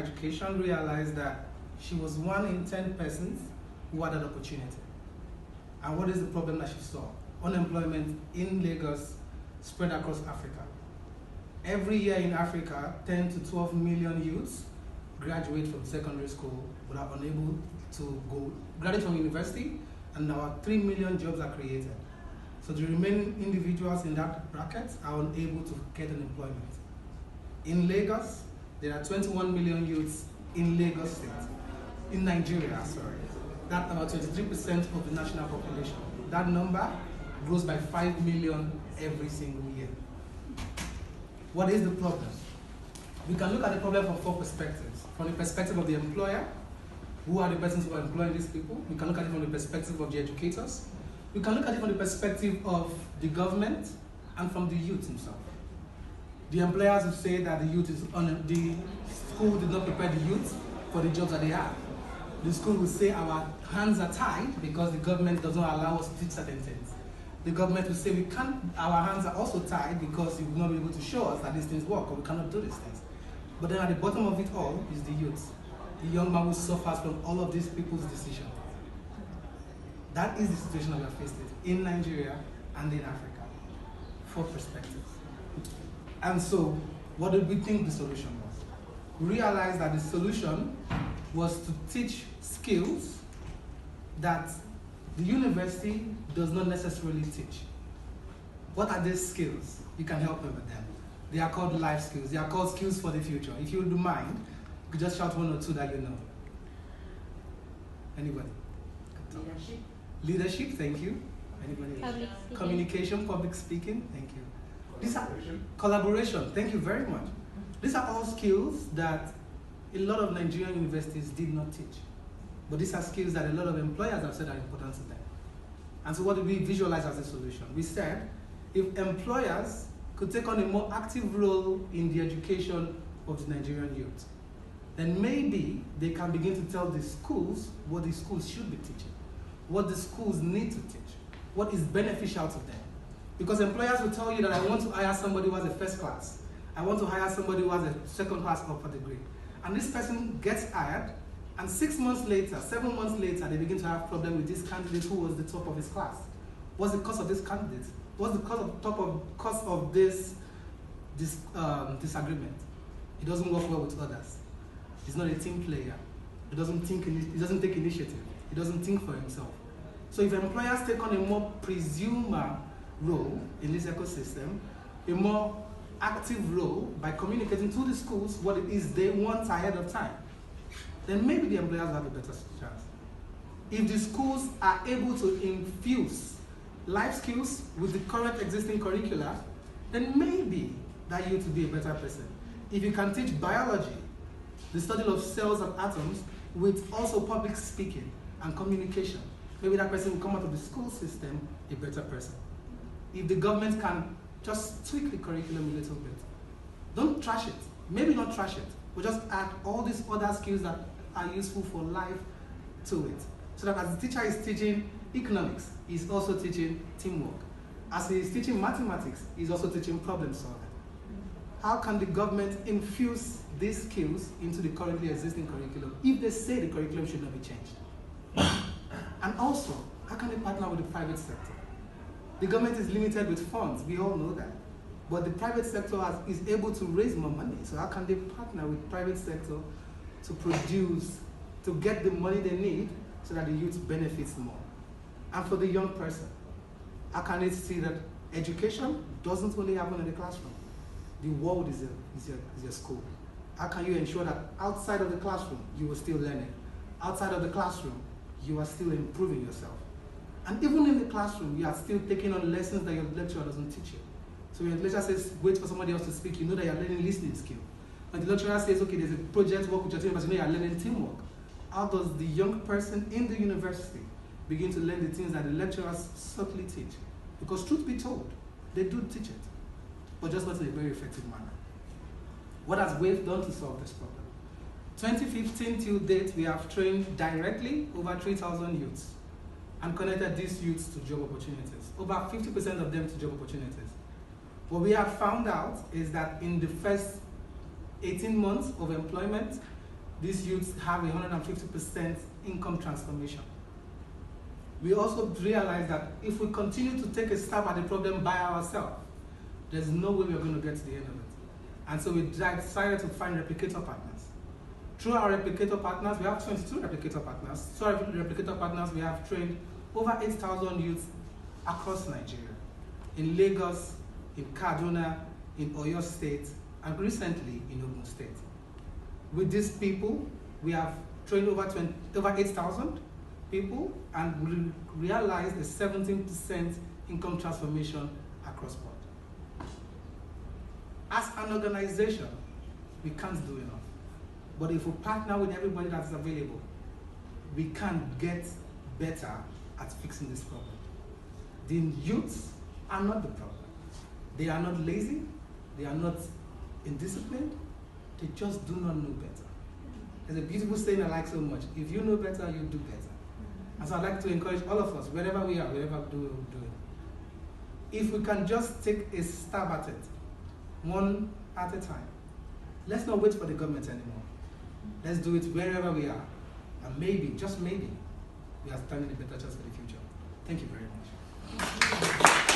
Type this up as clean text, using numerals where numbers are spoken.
Education realized that she was one in 10 persons who had an opportunity. And what is the problem that she saw? Unemployment in Lagos spread across Africa. Every year in Africa, 10 to 12 million youths graduate from secondary school but are unable to graduate from university, and now 3 million jobs are created. So the remaining individuals in that bracket are unable to get an employment. In Lagos, there are 21 million youths in Lagos State, in Nigeria, sorry. That's about 23% of the national population. That number grows by 5 million every single year. What is the problem? We can look at the problem from 4 perspectives. From the perspective of the employer, who are the persons who are employing these people? We can look at it from the perspective of the educators. We can look at it from the perspective of the government and from the youth himself. The employers will say that the school did not prepare the youth for the jobs that they have. The school will say our hands are tied because the government does not allow us to teach certain things. The government will say our hands are also tied because you will not be able to show us that these things work or we cannot do these things. But then at the bottom of it all is the youth, the young man who suffers from all of these people's decisions. That is the situation that we are faced with in Nigeria and in Africa. 4 perspectives. And so, what did we think the solution was? We realized that the solution was to teach skills that the university does not necessarily teach. What are these skills? You can help me with them. They are called life skills. They are called skills for the future. If you do mind, you could just shout 1 or 2 that you know. Anybody? Leadership. Leadership, thank you. Anybody else? Communication, public speaking, thank you. These are collaboration, thank you very much. These are all skills that a lot of Nigerian universities did not teach. But these are skills that a lot of employers have said are important to them. And so what did we visualize as a solution? We said, if employers could take on a more active role in the education of the Nigerian youth, then maybe they can begin to tell the schools what the schools should be teaching, what the schools need to teach, what is beneficial to them. Because employers will tell you that I want to hire somebody who has a first class. I want to hire somebody who has a second class upper degree. And this person gets hired, and 6 months later, 7 months later, they begin to have problem with this candidate who was the top of his class. What's the cause of this candidate? What's the cause of this disagreement? He doesn't work well with others. He's not a team player. He doesn't take initiative. He doesn't think for himself. So if employers take on a more presumer role in this ecosystem, a more active role by communicating to the schools what it is they want ahead of time, then maybe the employers will have a better chance. If the schools are able to infuse life skills with the current existing curricula, then maybe that youth will be a better person. If you can teach biology, the study of cells and atoms, with also public speaking and communication, maybe that person will come out of the school system a better person. If the government can just tweak the curriculum a little bit, don't trash it, maybe not trash it, but just add all these other skills that are useful for life to it. So that as the teacher is teaching economics, he's also teaching teamwork. As he is teaching mathematics, he's also teaching problem solving. How can the government infuse these skills into the currently existing curriculum if they say the curriculum should not be changed? And also, how can they partner with the private sector? The government is limited with funds, we all know that. But the private sector is able to raise more money. So how can they partner with the private sector to get the money they need so that the youth benefits more? And for the young person, how can they see that education doesn't only happen in the classroom? The world is your school. How can you ensure that outside of the classroom, you are still learning? Outside of the classroom, you are still improving yourself. And even in the classroom, you are still taking on lessons that your lecturer doesn't teach you. So when the lecturer says, wait for somebody else to speak, you know that you're learning listening skill. When the lecturer says, okay, there's a project work with your team, but you know you're learning teamwork. How does the young person in the university begin to learn the things that the lecturers subtly teach? Because truth be told, they do teach it, but just not in a very effective manner. What has WAVE done to solve this problem? 2015 till date, we have trained directly over 3,000 youths and connected these youths to job opportunities. Over 50% of them to job opportunities. What we have found out is that in the first 18 months of employment, these youths have a 150% income transformation. We also realize that if we continue to take a stab at the problem by ourselves, there's no way we're going to get to the end of it. And so we decided to find replicator partners. Through our replicator partners, we have 22 replicator partners. Through our replicator partners, we have trained over 8,000 youths across Nigeria, in Lagos, in Kaduna, in Oyo State, and recently in Ogun State. With these people, we have trained over 8,000 people, and we realized a 17% income transformation across board. As an organization, we can't do enough. But if we partner with everybody that's available, we can get better at fixing this problem. The youths are not the problem. They are not lazy, they are not indisciplined, they just do not know better. There's a beautiful saying I like so much: if you know better, you do better. And so I'd like to encourage all of us, wherever we are, wherever we do it, if we can just take a stab at it, one at a time. Let's not wait for the government anymore. Let's do it wherever we are. And maybe, just maybe, we are standing a better chance for the future. Thank you very much.